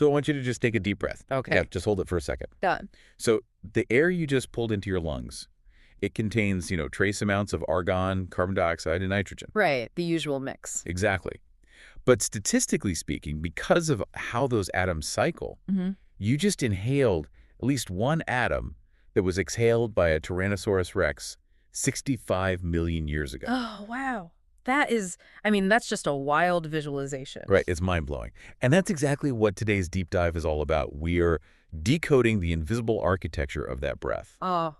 So I want you to just take a deep breath. Okay. Yeah, just hold it for a second. Done. So the air you just pulled into your lungs, it contains, trace amounts of argon, carbon dioxide, and nitrogen. Right, the usual mix. Exactly. But statistically speaking, because of how those atoms cycle, Hmm. you just inhaled at least one atom that was exhaled by a Tyrannosaurus rex 65 million years ago. Oh, wow. That's just a wild visualization. Right, it's mind-blowing. And that's exactly what today's deep dive is all about. We are decoding the invisible architecture of that breath Oh,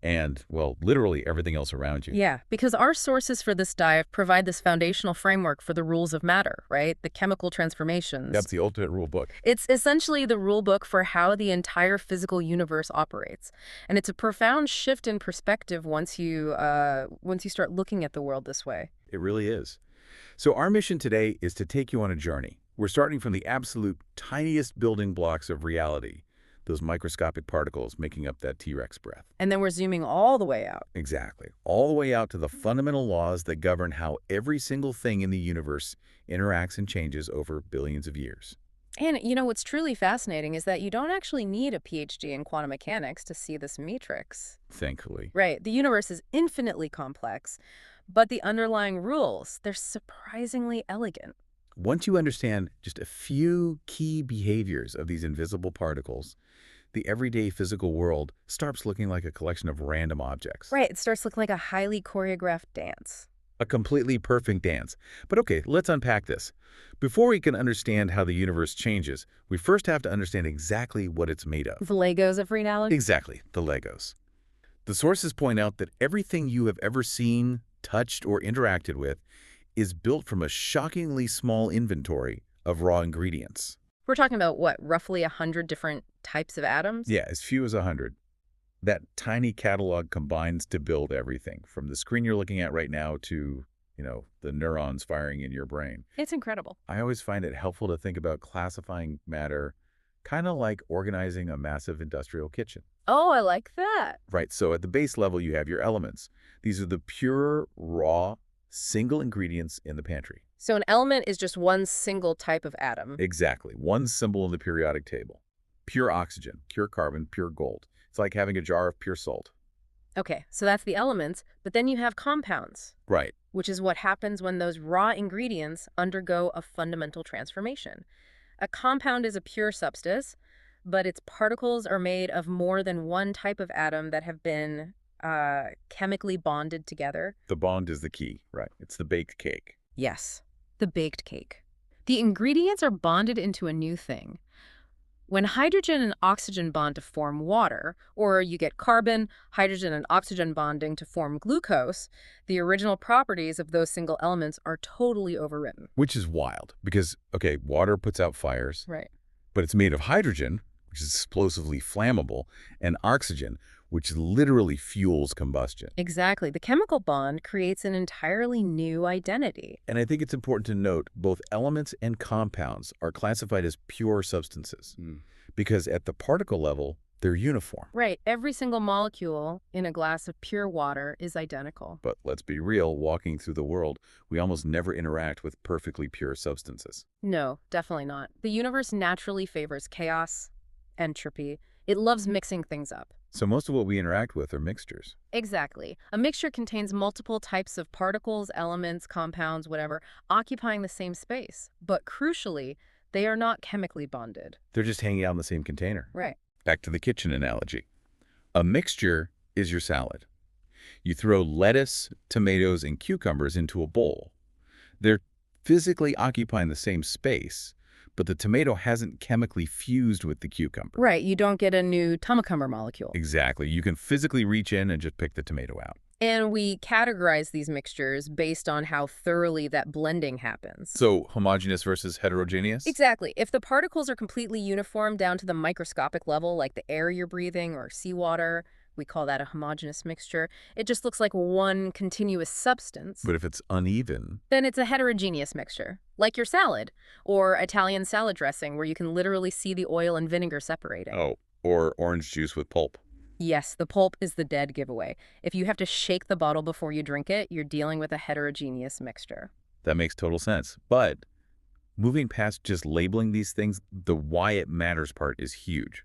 and, well, literally everything else around you. yeah, because our sources for this dive provide this foundational framework for the rules of matter, right? The chemical transformations. That's the ultimate rule book. It's essentially the rule book for how the entire physical universe operates. And it's a profound shift in perspective once you start looking at the world this way. It really is. So our mission today is to take you on a journey. We're starting from the absolute tiniest building blocks of reality, those microscopic particles making up that T-Rex breath. And then we're zooming all the way out. Exactly. All the way out to the fundamental laws that govern how every single thing in the universe interacts and changes over billions of years. And what's truly fascinating is that you don't actually need a PhD in quantum mechanics to see this matrix. Thankfully. Right. The universe is infinitely complex, but the underlying rules, they're surprisingly elegant. Once you understand just a few key behaviors of these invisible particles, the everyday physical world starts looking like a collection of random objects. Right. It starts looking like a highly choreographed dance. A completely perfect dance. But okay, let's unpack this. Before we can understand how the universe changes, we first have to understand exactly what it's made of. The Legos of reality? Exactly, the Legos. The sources point out that everything you have ever seen, touched, or interacted with is built from a shockingly small inventory of raw ingredients. We're talking about, what, roughly 100 different types of atoms? Yeah, as few as 100. That tiny catalog combines to build everything, from the screen you're looking at right now to, the neurons firing in your brain. It's incredible. I always find it helpful to think about classifying matter kind of like organizing a massive industrial kitchen. Oh, I like that. Right, so at the base level, you have your elements. These are the pure, raw, single ingredients in the pantry. So an element is just one single type of atom. Exactly, one symbol in the periodic table. Pure oxygen, pure carbon, pure gold. It's like having a jar of pure salt. Okay, so that's the elements, but then you have compounds, Right. which is what happens when those raw ingredients undergo a fundamental transformation. A compound is a pure substance, but its particles are made of more than one type of atom that have been chemically bonded together. The bond is the key, right? It's the baked cake. Yes, the baked cake. The ingredients are bonded into a new thing. When hydrogen and oxygen bond to form water, or you get carbon, hydrogen, and oxygen bonding to form glucose, the original properties of those single elements are totally overwritten. Which is wild because, okay, water puts out fires, Right. but it's made of hydrogen, which is explosively flammable, and oxygen, which literally fuels combustion. Exactly. The chemical bond creates an entirely new identity. And I think it's important to note both elements and compounds are classified as pure substances because at the particle level, they're uniform. Right. Every single molecule in a glass of pure water is identical. But let's be real, walking through the world, we almost never interact with perfectly pure substances. No, definitely not. The universe naturally favors chaos, entropy. It loves mixing things up. So most of what we interact with are mixtures. Exactly. A mixture contains multiple types of particles, elements, compounds, whatever, occupying the same space. But crucially, they are not chemically bonded. They're just hanging out in the same container. Right. Back to the kitchen analogy. A mixture is your salad. You throw lettuce, tomatoes, and cucumbers into a bowl. They're physically occupying the same space, but the tomato hasn't chemically fused with the cucumber. Right. You don't get a new tomacumber molecule. Exactly. You can physically reach in and just pick the tomato out. And we categorize these mixtures based on how thoroughly that blending happens. So homogeneous versus heterogeneous? Exactly. If the particles are completely uniform down to the microscopic level, like the air you're breathing or seawater, we call that a homogeneous mixture. It just looks like one continuous substance. But if it's uneven, then it's a heterogeneous mixture, like your salad or Italian salad dressing, where you can literally see the oil and vinegar separating. oh, or orange juice with pulp. Yes, the pulp is the dead giveaway. If you have to shake the bottle before you drink it, you're dealing with a heterogeneous mixture. That makes total sense. But Moving past just labeling these things, the why it matters part is huge.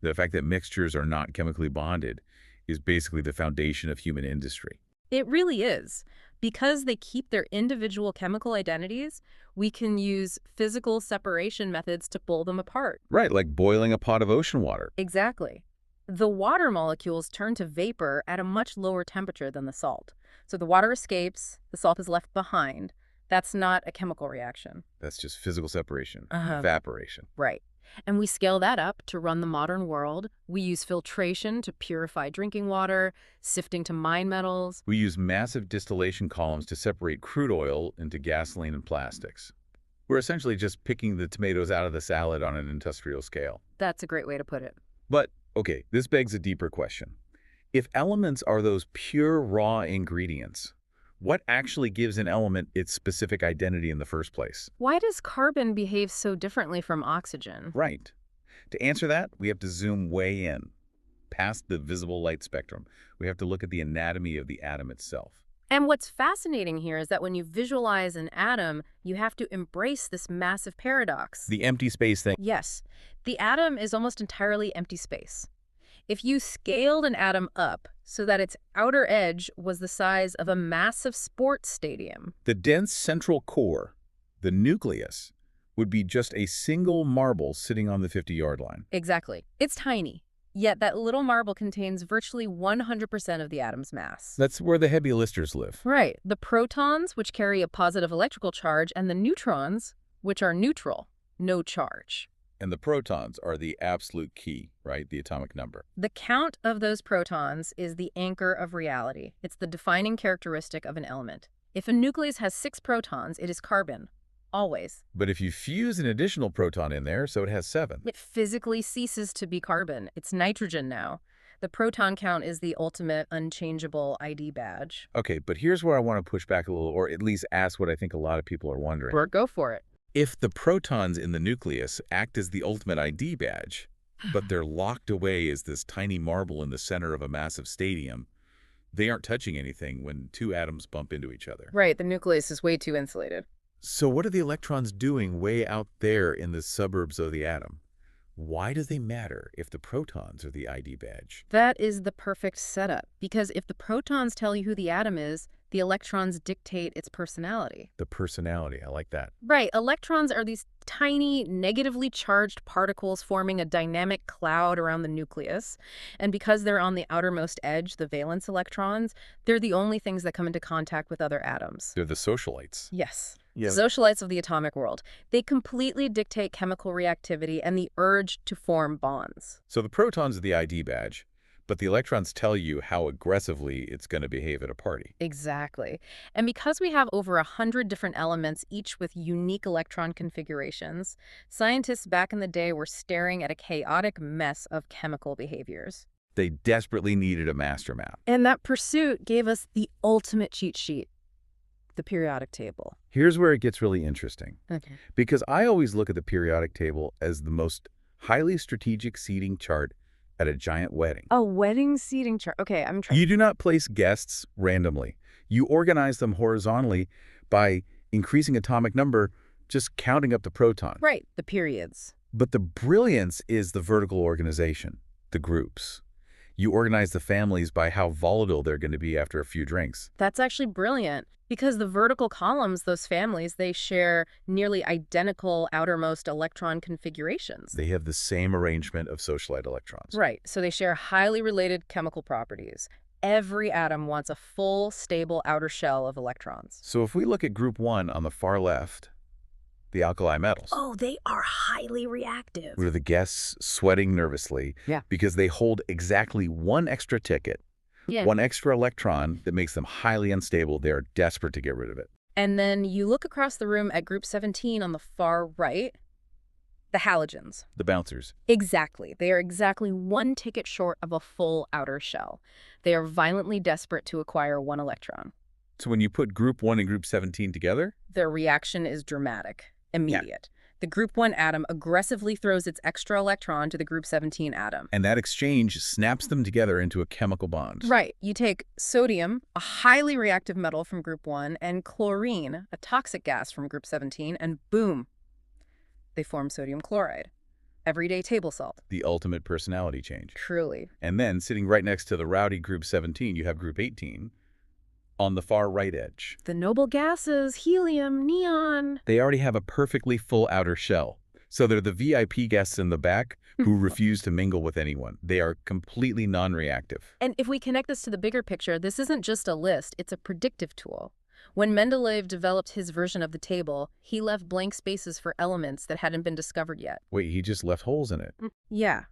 The fact that mixtures are not chemically bonded is basically the foundation of human industry. It really is. Because they keep their individual chemical identities, we can use physical separation methods to pull them apart. Right, like boiling a pot of ocean water. Exactly. The water molecules turn to vapor at a much lower temperature than the salt. So the water escapes, the salt is left behind. That's not a chemical reaction. That's just physical separation, Uh-huh. evaporation. Right. And we scale that up to run the modern world. We use filtration to purify drinking water, sifting to mine metals. We use massive distillation columns to separate crude oil into gasoline and plastics. We're essentially just picking the tomatoes out of the salad on an industrial scale. That's a great way to put it. But, okay, this begs a deeper question. If elements are those pure raw ingredients, what actually gives an element its specific identity in the first place? Why does carbon behave so differently from oxygen? Right. To answer that, we have to zoom way in, past the visible light spectrum. We have to look at the anatomy of the atom itself. And what's fascinating here is that when you visualize an atom, you have to embrace this massive paradox. The empty space thing. Yes, the atom is almost entirely empty space. If you scaled an atom up so that its outer edge was the size of a massive sports stadium. The dense central core, the nucleus, would be just a single marble sitting on the 50-yard line. Exactly. It's tiny. Yet that little marble contains virtually 100% of the atom's mass. That's where the heavy listers live. Right. The protons, which carry a positive electrical charge, and the neutrons, which are neutral, no charge. And the protons are the absolute key, right? The atomic number. The count of those protons is the anchor of reality. It's the defining characteristic of an element. If a nucleus has 6 protons, it is carbon. Always. But if you fuse an additional proton in there, so it has 7. It physically ceases to be carbon. It's nitrogen now. The proton count is the ultimate unchangeable ID badge. Okay, but here's where I want to push back a little, or at least ask what I think a lot of people are wondering. Bert, go for it. If the protons in the nucleus act as the ultimate ID badge, but they're locked away as this tiny marble in the center of a massive stadium, they aren't touching anything when 2 atoms bump into each other. Right, the nucleus is way too insulated. So what are the electrons doing way out there in the suburbs of the atom? Why do they matter if the protons are the ID badge? That is the perfect setup, because if the protons tell you who the atom is, the electrons dictate its personality. The personality, I like that. Right, electrons are these tiny, negatively charged particles forming a dynamic cloud around the nucleus. And because they're on the outermost edge, the valence electrons, they're the only things that come into contact with other atoms. They're the socialites. Yes. Yeah. Socialites of the atomic world. They completely dictate chemical reactivity and the urge to form bonds. So the protons are the ID badge, but the electrons tell you how aggressively it's going to behave at a party. Exactly. And because we have over 100 different elements, each with unique electron configurations, scientists back in the day were staring at a chaotic mess of chemical behaviors. They desperately needed a master map. And that pursuit gave us the ultimate cheat sheet, the periodic table. Here's where it gets really interesting, Okay. because I always look at the periodic table as the most highly strategic seating chart at a giant wedding. A wedding seating chart. Okay, I'm trying. You do not place guests randomly. You organize them horizontally by increasing atomic number, just counting up the proton. Right, the periods. But the brilliance is the vertical organization, the groups. You organize the families by how volatile they're going to be after a few drinks. That's actually brilliant because the vertical columns, those families, they share nearly identical outermost electron configurations. They have the same arrangement of socialite electrons. Right, so they share highly related chemical properties. Every atom wants a full, stable outer shell of electrons. So if we look at group 1 on the far left, the alkali metals, Oh, they are highly reactive. where the guests sweating nervously Yeah. because they hold exactly one extra ticket, Yeah. one extra electron that makes them highly unstable. They are desperate to get rid of it. And then you look across the room at group 17 on the far right, the halogens. The bouncers. Exactly. They are exactly one ticket short of a full outer shell. They are violently desperate to acquire one electron. So when you put group 1 and group 17 together, Their reaction is dramatic, immediate. The group 1 atom aggressively throws its extra electron to the group 17 atom. and that exchange snaps them together into a chemical bond. Right. You take sodium, a highly reactive metal from group 1, and chlorine, a toxic gas from group 17, and boom, They form sodium chloride, everyday table salt. The ultimate personality change. Truly. And then, sitting right next to the rowdy Group 17, you have Group 18 on the far right edge. The noble gases, helium, neon. They already have a perfectly full outer shell. So they're the VIP guests in the back who refuse to mingle with anyone. They are completely non-reactive. And if we connect this to the bigger picture, this isn't just a list, it's a predictive tool. When Mendeleev developed his version of the table, he left blank spaces for elements that hadn't been discovered yet. Wait, he just left holes in it. Yeah,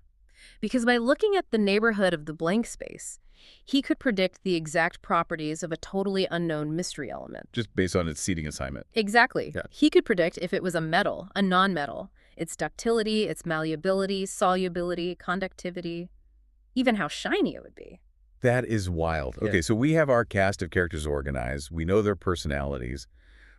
because by looking at the neighborhood of the blank space, he could predict the exact properties of a totally unknown mystery element. Just based on its seating assignment. Exactly. Yeah. He could predict if it was a metal, a non-metal, its ductility, its malleability, solubility, conductivity, even how shiny it would be. That is wild. Yeah. Okay, so we have our cast of characters organized. We know their personalities.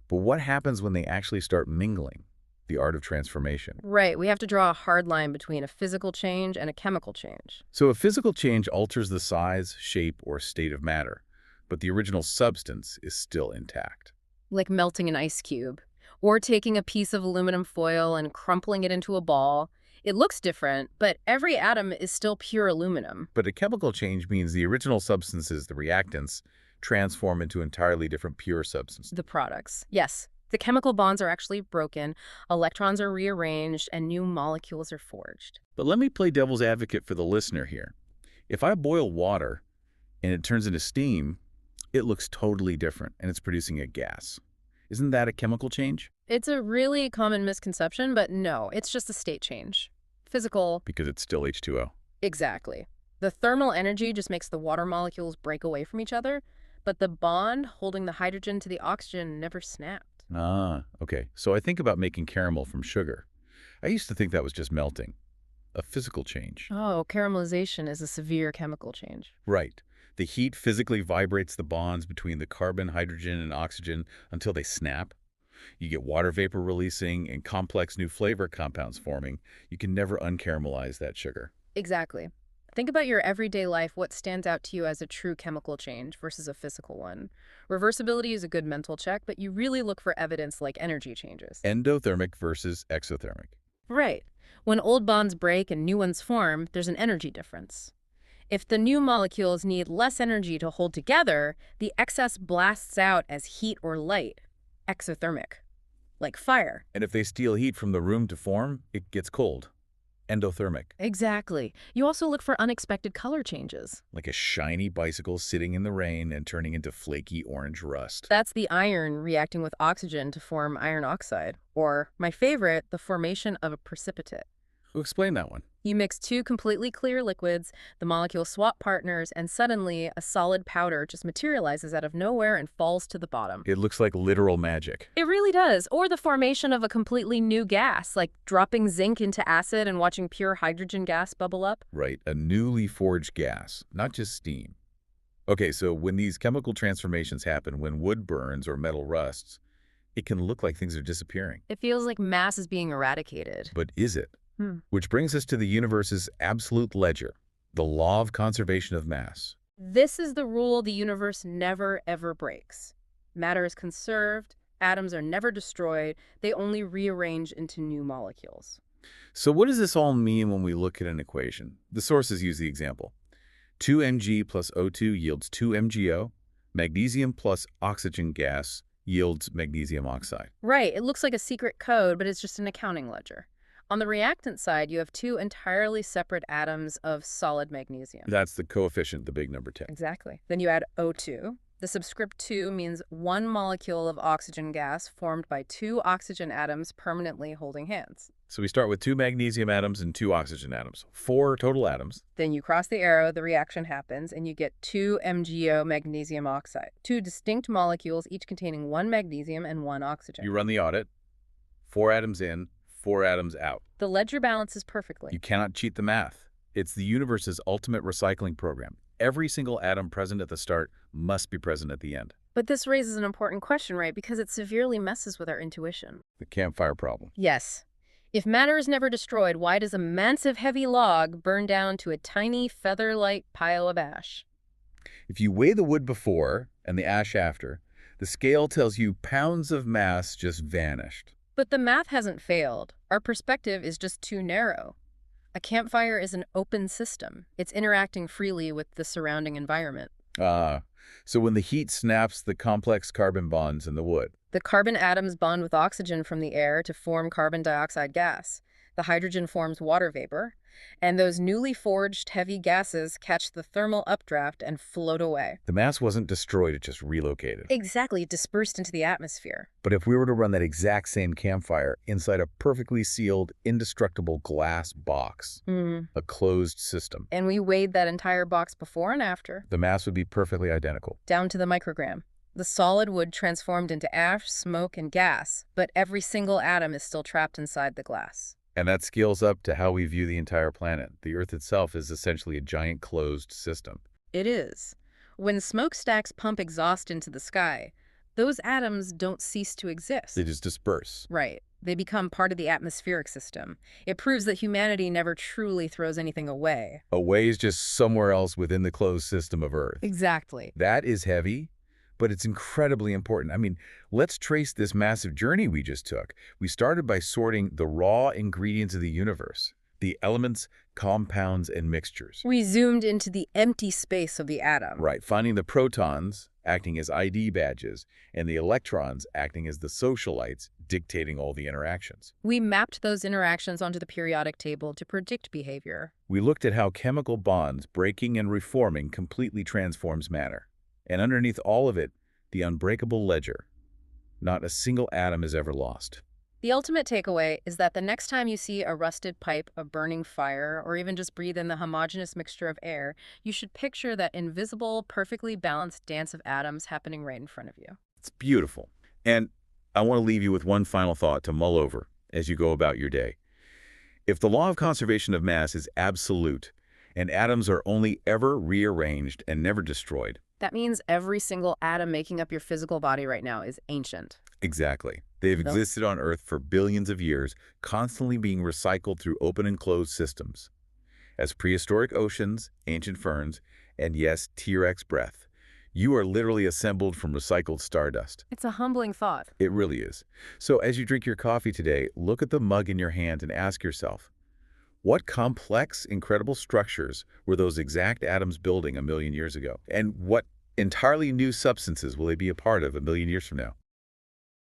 But what happens when they actually start mingling? The art of transformation. Right, we have to draw a hard line between a physical change and a chemical change. So a physical change alters the size, shape, or state of matter, but the original substance is still intact. Like melting an ice cube, or taking a piece of aluminum foil and crumpling it into a ball. It looks different, but every atom is still pure aluminum. But a chemical change means the original substances, the reactants, transform into entirely different pure substances. The products. Yes, the chemical bonds are actually broken, electrons are rearranged, and new molecules are forged. But let me play devil's advocate for the listener here. If I boil water and it turns into steam, it looks totally different and it's producing a gas. Isn't that a chemical change? It's a really common misconception, but no, it's just a state change. Physical. Because it's still H2O. Exactly. The thermal energy just makes the water molecules break away from each other, but the bond holding the hydrogen to the oxygen never snapped. Ah, okay. So I think about making caramel from sugar. I used to think that was just melting. A physical change. Oh, caramelization is a severe chemical change. Right. The heat physically vibrates the bonds between the carbon, hydrogen, and oxygen until they snap. You get water vapor releasing and complex new flavor compounds forming. You can never uncaramelize that sugar. Exactly. Think about your everyday life, what stands out to you as a true chemical change versus a physical one. Reversibility is a good mental check, but you really look for evidence like energy changes. Endothermic versus exothermic. Right. When old bonds break and new ones form, there's an energy difference. If the new molecules need less energy to hold together, the excess blasts out as heat or light, exothermic, like fire. And if they steal heat from the room to form, it gets cold. Endothermic. Exactly. You also look for unexpected color changes. Like a shiny bicycle sitting in the rain and turning into flaky orange rust. That's the iron reacting with oxygen to form iron oxide. Or, my favorite, the formation of a precipitate. Explain that one. You mix two completely clear liquids, the molecules swap partners, and suddenly a solid powder just materializes out of nowhere and falls to the bottom. It looks like literal magic. It really does. Or the formation of a completely new gas, like dropping zinc into acid and watching pure hydrogen gas bubble up. Right, a newly forged gas, not just steam. Okay, so when these chemical transformations happen, when wood burns or metal rusts, it can look like things are disappearing. It feels like mass is being eradicated. But is it? Which brings us to the universe's absolute ledger, the law of conservation of mass. This is the rule the universe never, ever breaks. Matter is conserved, atoms are never destroyed, they only rearrange into new molecules. So what does this all mean when we look at an equation? The sources use the example. 2Mg plus O2 yields 2MgO. Magnesium plus oxygen gas yields magnesium oxide. Right, it looks like a secret code, but it's just an accounting ledger. On the reactant side, you have two entirely separate atoms of solid magnesium. That's the coefficient, the big number 10. Exactly. Then you add O2. The subscript 2 means one molecule of oxygen gas formed by two oxygen atoms permanently holding hands. So we start with 2 magnesium atoms and 2 oxygen atoms. 4 total atoms. Then you cross the arrow, the reaction happens, and you get 2 MgO magnesium oxide. Two distinct molecules, each containing one magnesium and one oxygen. You run the audit. 4 atoms in, 4 atoms out. The ledger balances perfectly. You cannot cheat the math. It's the universe's ultimate recycling program. Every single atom present at the start must be present at the end. But this raises an important question, right? Because it severely messes with our intuition. The campfire problem. Yes. If matter is never destroyed, why does a massive heavy log burn down to a tiny feather-like pile of ash? If you weigh the wood before and the ash after, the scale tells you pounds of mass just vanished. But the math hasn't failed. Our perspective is just too narrow. A campfire is an open system. It's interacting freely with the surrounding environment. Ah, so when the heat snaps the complex carbon bonds in the wood. The carbon atoms bond with oxygen from the air to form carbon dioxide gas. The hydrogen forms water vapor, and those newly forged heavy gases catch the thermal updraft and float away. The mass wasn't destroyed, it just relocated. Exactly, dispersed into the atmosphere. But if we were to run that exact same campfire inside a perfectly sealed, indestructible glass box, a closed system, And we weighed that entire box before and after, the mass would be perfectly identical. down to the microgram. The solid would transformed into ash, smoke, and gas, but every single atom is still trapped inside the glass. And that scales up to how we view the entire planet. The Earth itself is essentially a giant closed system. It is. When smokestacks pump exhaust into the sky, those atoms don't cease to exist. They just disperse. Right. They become part of the atmospheric system. It proves that humanity never truly throws anything away. Away is just somewhere else within the closed system of Earth. Exactly. That is heavy, but it's incredibly important. I mean, let's trace this massive journey we just took. We started by sorting the raw ingredients of the universe, the elements, compounds, and mixtures. We zoomed into the empty space of the atom. Right, finding the protons acting as ID badges and the electrons acting as the socialites dictating all the interactions. We mapped those interactions onto the periodic table to predict behavior. We looked at how chemical bonds breaking and reforming completely transforms matter. And underneath all of it, the unbreakable ledger. Not a single atom is ever lost. The ultimate takeaway is that the next time you see a rusted pipe, a burning fire, or even just breathe in the homogeneous mixture of air, you should picture that invisible, perfectly balanced dance of atoms happening right in front of you. It's beautiful. And I want to leave you with one final thought to mull over as you go about your day. If the law of conservation of mass is absolute, and atoms are only ever rearranged and never destroyed, That means every single atom making up your physical body right now is ancient. exactly. They've Nope. existed on Earth for billions of years, constantly being recycled through open and closed systems. As prehistoric oceans, ancient ferns, and yes, T-Rex breath, you are literally assembled from recycled stardust. It's a humbling thought. It really is. So as you drink your coffee today, look at the mug in your hand and ask yourself, what complex, incredible structures were those exact atoms building a million years ago? And what entirely new substances will they be a part of a million years from now?